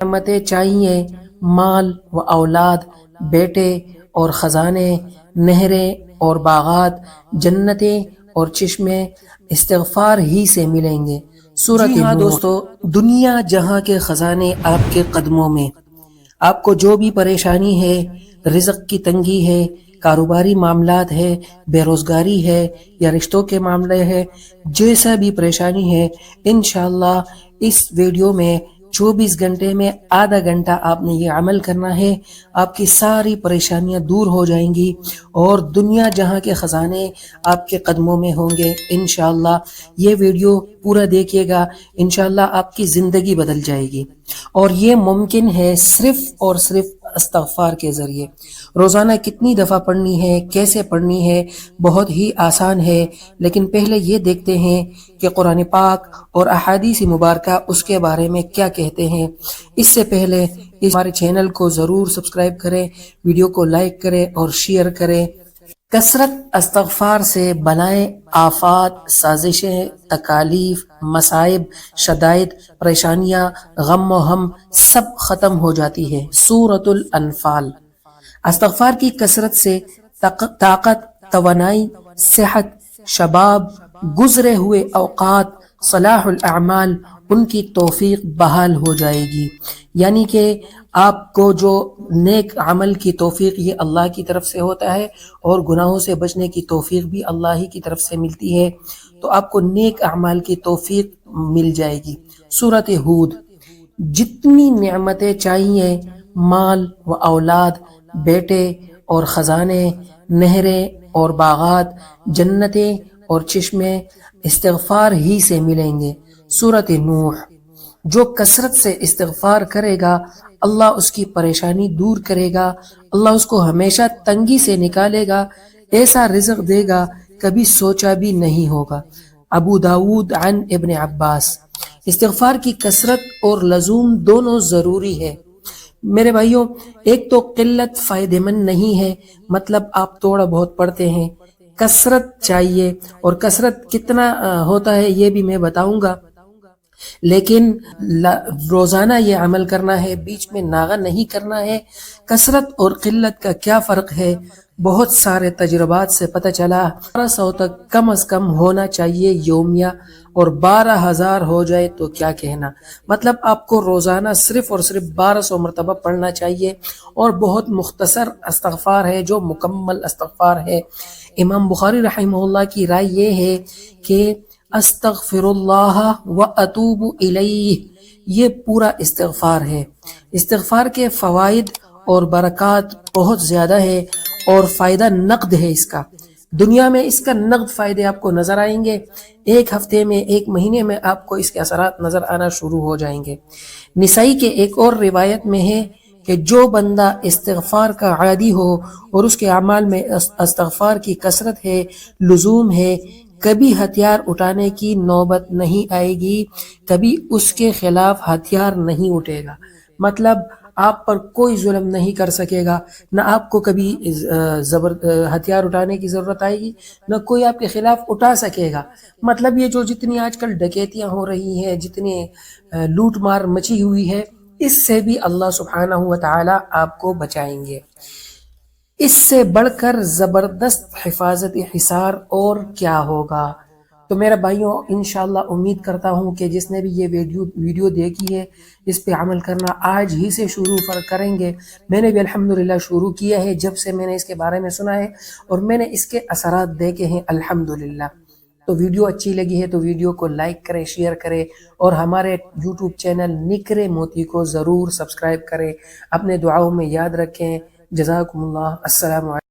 نعمتیں چاہیے، مال و اولاد، بیٹے اور خزانے، نہریں اور باغات، جنتیں اور چشمے استغفار ہی سے ملیں گے۔ سورۃ ہاں دوستو، دنیا جہاں کے خزانے آپ کے قدموں میں۔ آپ کو جو بھی پریشانی ہے، رزق کی تنگی ہے، کاروباری معاملات ہے، بے روزگاری ہے یا رشتوں کے معاملے ہے، جیسا بھی پریشانی ہے، انشاءاللہ اس ویڈیو میں 24 گھنٹے میں آدھا گھنٹہ آپ نے یہ عمل کرنا ہے، آپ کی ساری پریشانیاں دور ہو جائیں گی اور دنیا جہاں کے خزانے آپ کے قدموں میں ہوں گے۔ انشاءاللہ یہ ویڈیو پورا دیکھیے گا، انشاءاللہ آپ کی زندگی بدل جائے گی، اور یہ ممکن ہے صرف اور صرف استغفار کے ذریعے۔ روزانہ کتنی دفعہ پڑھنی ہے، کیسے پڑھنی ہے، بہت ہی آسان ہے، لیکن پہلے یہ دیکھتے ہیں کہ قرآن پاک اور احادیث مبارکہ اس کے بارے میں کیا کہتے ہیں۔ اس سے پہلے ہمارے چینل کو ضرور سبسکرائب کریں، ویڈیو کو لائک کریں اور شیئر کریں۔ کثرت استغفار سے بلائیں، آفات، سازشیں، تکالیف، مصائب، شدائد، پریشانیاں، غم و ہم سب ختم ہو جاتی ہے۔ سورۃ الانفال۔ استغفار کی کثرت سے طاقت، توانائی، صحت، شباب، گزرے ہوئے اوقات، صلاح الاعمال، ان کی توفیق بحال ہو جائے گی۔ یعنی کہ آپ کو جو نیک عمل کی توفیق یہ اللہ کی طرف سے ہوتا ہے، اور گناہوں سے بچنے کی توفیق بھی اللہ ہی کی طرف سے ملتی ہے، تو آپ کو نیک اعمال کی توفیق مل جائے گی۔ سورۃ ہود۔ جتنی نعمتیں چاہیے، مال و اولاد، بیٹے اور خزانے، نہریں اور باغات، جنتیں اور چشمے استغفار ہی سے ملیں گے۔ سورۃ نوح۔ جو کثرت سے استغفار کرے گا، اللہ اس کی پریشانی دور کرے گا، اللہ اس کو ہمیشہ تنگی سے نکالے گا، ایسا رزق دے گا کبھی سوچا بھی نہیں ہوگا۔ ابو داود عن ابن عباس۔ استغفار کی کثرت اور لزوم دونوں ضروری ہے میرے بھائیوں۔ ایک تو قلت فائدہ مند نہیں ہے، مطلب آپ تھوڑا بہت پڑھتے ہیں، کثرت چاہیے، اور کثرت کتنا ہوتا ہے یہ بھی میں بتاؤں گا، لیکن روزانہ یہ عمل کرنا ہے، بیچ میں ناغہ نہیں کرنا ہے۔ کثرت اور قلت کا کیا فرق ہے؟ بہت سارے تجربات سے پتہ چلا 1200 تک کم از کم ہونا چاہیے یومیہ، اور 12,000 ہو جائے تو کیا کہنا۔ مطلب آپ کو روزانہ صرف اور صرف 1200 مرتبہ پڑھنا چاہیے، اور بہت مختصر استغفار ہے جو مکمل استغفار ہے۔ امام بخاری رحمہ اللہ کی رائے یہ ہے کہ استغفر اللہ و اتوب الیہ، یہ پورا استغفار ہے۔ استغفار کے فوائد اور برکات بہت زیادہ ہے، اور فائدہ نقد ہے اس کا۔ دنیا میں اس کا نقد فائدے آپ کو نظر آئیں گے، ایک ہفتے میں، ایک مہینے میں آپ کو اس کے اثرات نظر آنا شروع ہو جائیں گے۔ نسائی کے ایک اور روایت میں ہے کہ جو بندہ استغفار کا عادی ہو اور اس کے اعمال میں استغفار کی کثرت ہے، لزوم ہے، کبھی ہتھیار اٹھانے کی نوبت نہیں آئے گی، کبھی اس کے خلاف ہتھیار نہیں اٹھے گا۔ مطلب آپ پر کوئی ظلم نہیں کر سکے گا، نہ آپ کو کبھی ہتھیار اٹھانے کی ضرورت آئے گی، نہ کوئی آپ کے خلاف اٹھا سکے گا۔ مطلب یہ جو جتنی آج کل ڈکیتیاں ہو رہی ہیں، جتنی لوٹ مار مچی ہوئی ہے، اس سے بھی اللہ سبحانہ و تعالی آپ کو بچائیں گے۔ اس سے بڑھ کر زبردست حفاظت حصار اور کیا ہوگا؟ تو میرے بھائیوں، انشاءاللہ امید کرتا ہوں کہ جس نے بھی یہ ویڈیو دیکھی ہے، اس پہ عمل کرنا آج ہی سے شروع کریں گے۔ میں نے بھی الحمدللہ شروع کیا ہے جب سے میں نے اس کے بارے میں سنا ہے، اور میں نے اس کے اثرات دیکھے ہیں الحمدللہ۔ تو ویڈیو اچھی لگی ہے تو ویڈیو کو لائک کریں، شیئر کریں، اور ہمارے یوٹیوب چینل نکرے موتی کو ضرور سبسکرائب کریں۔ اپنے دعاؤں میں یاد رکھیں۔ جزاکم اللہ۔ السلام علیکم۔